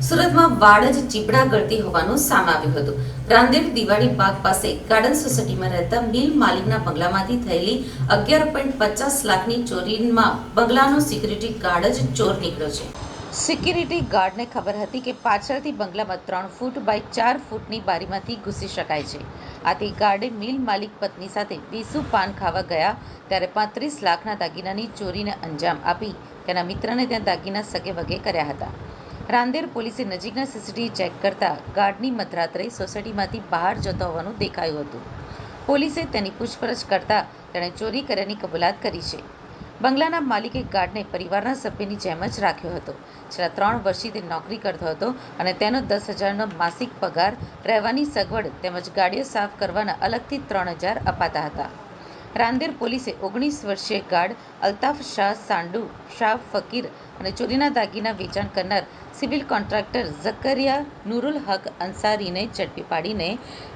સુરતમાં વાડ જ ચીબડા ગળતી હોવાનું સામે આવ્યું હતું. રાંદેર દિવાળી બાગ પાસે ગાર્ડન સોસાયટીમાં રહેતા મિલ માલિકના બંગલામાંથી થયેલી 11.50 લાખની ચોરીમાં બંગલાનો સિક્યુરિટી ગાર્ડ જ ચોર નીકળ્યો છે. સિક્યુરિટી ગાર્ડને ખબર હતી કે પાછળથી બંગલામાં 3 ફૂટ બાય 4 ફૂટની બારીમાંથી ઘૂસી શકાય છે. આથી ગાર્ડે મિલ માલિક પત્ની સાથે વિસુ પાન ખાવા ગયા ત્યારે 35 લાખના દાગીનાની ચોરીને અંજામ આપી તેના મિત્રને ત્યાં દાગીના સગે વગે કર્યા હતા. રાંદેર પોલીસે નજીકના સીસીટીવી ચેક કરતા ગાર્ડની મધરાત્રે સોસાયટીમાંથી બહાર જતો હોવાનું દેખાયું હતું. પોલીસે તેની પૂછપરછ કરતા તેણે ચોરી કર્યાની કબૂલાત કરી છે. બંગલાના માલિકે ગાર્ડને પરિવારના સભ્યની જેમ જ રાખ્યો હતો. છેલ્લા 3 વર્ષથી તે નોકરી કરતો હતો અને તેનો 10,000નો માસિક પગાર, રહેવાની સગવડ તેમજ ગાડીઓ સાફ કરવાના અલગથી 3,000 અપાતા હતા. રાંદેર પોલીસે 19 વર્ષીય ગાર્ડ અલ્તાફ શાહ સાંડુ શાહ ફકીર અને ચોરીના દાગીના વેચાણ કરનાર સિવિલ કોન્ટ્રાક્ટર ઝકરિયા નૂરુલ હક અંસારીને ઝડપી પાડીને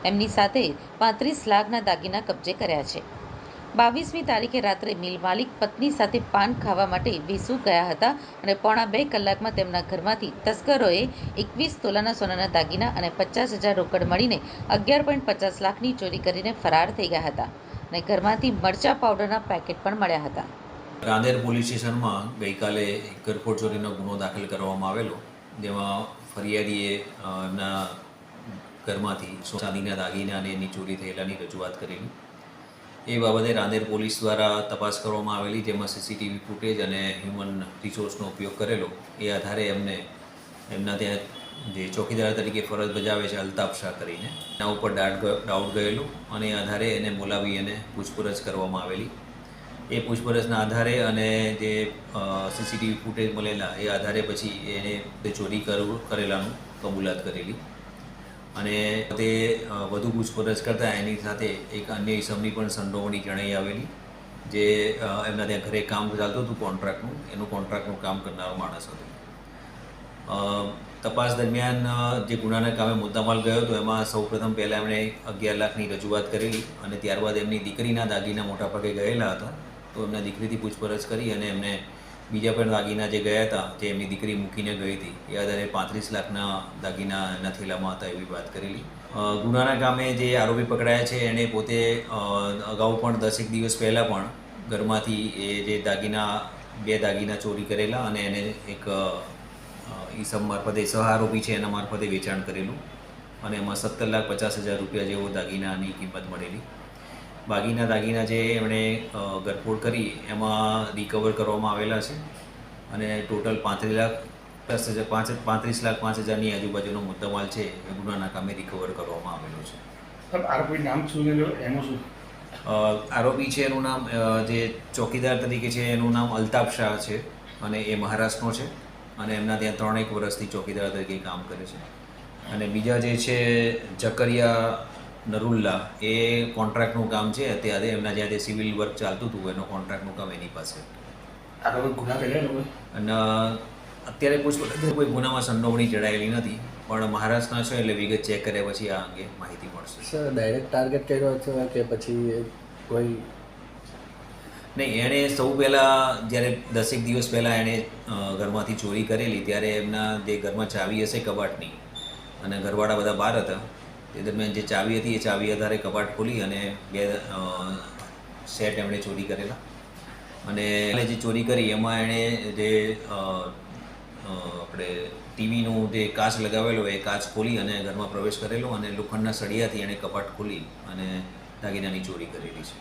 એમની સાથે 35 લાખના દાગીના કબજે કર્યા છે. 22મી તારીખે રાત્રે મિલ માલિક પત્ની સાથે પાન ખાવા માટે વેસુ ગયા હતા અને પોણા 2 કલાકમાં તેમના ઘરમાંથી તસ્કરોએ 21 તોલાના સોનાના દાગીના અને 50,000 રોકડ મળીને 11.50 લાખની ચોરી કરીને ફરાર થઈ ગયા હતા અને ઘરમાંથી મરચા પાવડરના પેકેટ પણ મળ્યા હતા. રાંદેર પોલીસ સ્ટેશનમાં ગઈકાલે એક ઘરફોડ ચોરીનો ગુનો દાખલ કરવામાં આવેલો, જેમાં ફરિયાદીએ એમના ઘરમાંથી ચાંદીના દાગીના અને એની ચોરી થયેલાની રજૂઆત કરેલી. એ બાબતે રાંદેર પોલીસ દ્વારા તપાસ કરવામાં આવેલી, જેમાં સીસીટીવી ફૂટેજ અને હ્યુમન રિસોર્સનો ઉપયોગ કરેલો. એ આધારે એમના ત્યાં જે ચોકીદાર તરીકે ફરજ બજાવે છે અલ્તાફ શાહ કરીને, એના ઉપર ડાઉટ ગયેલું અને એ આધારે એને બોલાવી અને પૂછપરછ કરવામાં આવેલી. એ પૂછપરછના આધારે અને જે સીસીટીવી ફૂટેજ મળેલા એ આધારે પછી એને તે ચોરી કરેલાનું કબૂલાત કરેલી અને તે વધુ પૂછપરછ કરતાં એની સાથે એક અન્ય ઇસમની પણ સંડોવણી જણાઈ આવેલી, જે એમના ત્યાં ઘરે કામ ચાલતું હતું કોન્ટ્રાક્ટનું, એનું કોન્ટ્રાક્ટનું કામ કરનારો માણસ હતો. તપાસ દરમિયાન જે ગુનાના કામે મુદ્દામાલ ગયો હતો એમાં સૌપ્રથમ પહેલાં એમણે 11 લાખની રજૂઆત કરેલી અને ત્યારબાદ એમની દીકરીના દાગીના મોટાભાગે ગયેલા હતા, તો એમના દીકરીથી પૂછપરછ કરી અને એમને બીજા પણ દાગીના જે ગયા હતા, જે એમની દીકરી મૂકીને ગઈ હતી, એ આધારે 35 લાખના દાગીના એના થેલામાં હતા એવી વાત કરેલી. ગુનાના કામે જે આરોપી પકડાયા છે એણે પોતે અગાઉ પણ 10 દિવસ પહેલાં પણ ઘરમાંથી એ જે બે દાગીના ચોરી કરેલા અને એને એક ઈસમ મારફતે સહારોપી છે એના મારફતે વેચાણ કરેલું અને એમાં 17,50,000 રૂપિયા જેવો દાગીનાની કિંમત મળેલી. બાકીના દાગીના જે એમણે ઘરફોડ કરી એમાં રિકવર કરવામાં આવેલા છે અને ટોટલ 35,05,000ની આજુબાજુનો મુદ્દામાલ છે એ ગુનાના કામે રિકવર કરવામાં આવેલો છે. આરોપી નામ શું એનું શું? આરોપી છે એનું નામ, જે ચોકીદાર તરીકે છે એનું નામ અલ્તાફ શાહ છે અને એ મહારાષ્ટ્રનો છે અને એમના ત્યાં 3 વર્ષથી ચોકીદાર તરીકે કામ કરે છે. અને બીજા જે છે ઝકરિયા નરુલ્લા, એ કોન્ટ્રાક્ટનું કામ છે, અત્યારે એમના જ્યાં તે સિવિલ વર્ક ચાલતું હતું એનું કોન્ટ્રાક્ટનું કામ એની પાસે. ગુના કર્યા અને અત્યારે પૂછપરછ કોઈ ગુનામાં સંડોવણી જણાયેલી નથી, પણ મહારાષ્ટ્રના છે એટલે વિગત ચેક કર્યા પછી આ અંગે માહિતી મળશે. સર, ડાયરેક્ટ ટાર્ગેટ કર્યો છે કે પછી કોઈ? નહીં, એણે સૌ પહેલાં જ્યારે 10 દિવસ પહેલાં એણે ઘરમાંથી ચોરી કરેલી ત્યારે એમના જે ઘરમાં ચાવી હશે કબાટની અને ઘરવાળા બધા બહાર હતા, તે દરમિયાન જે ચાવી હતી એ ચાવી આધારે કબાટ ખોલી અને 2 સેટ એમણે ચોરી કરેલા અને જે ચોરી કરી એમાં એણે જે આપણે ટીવીનું જે કાચ લગાવેલો એ કાચ ખોલી અને ઘરમાં પ્રવેશ કરેલો અને લોખંડના સળિયાથી એણે કબાટ ખોલી અને દાગીનાની ચોરી કરેલી છે.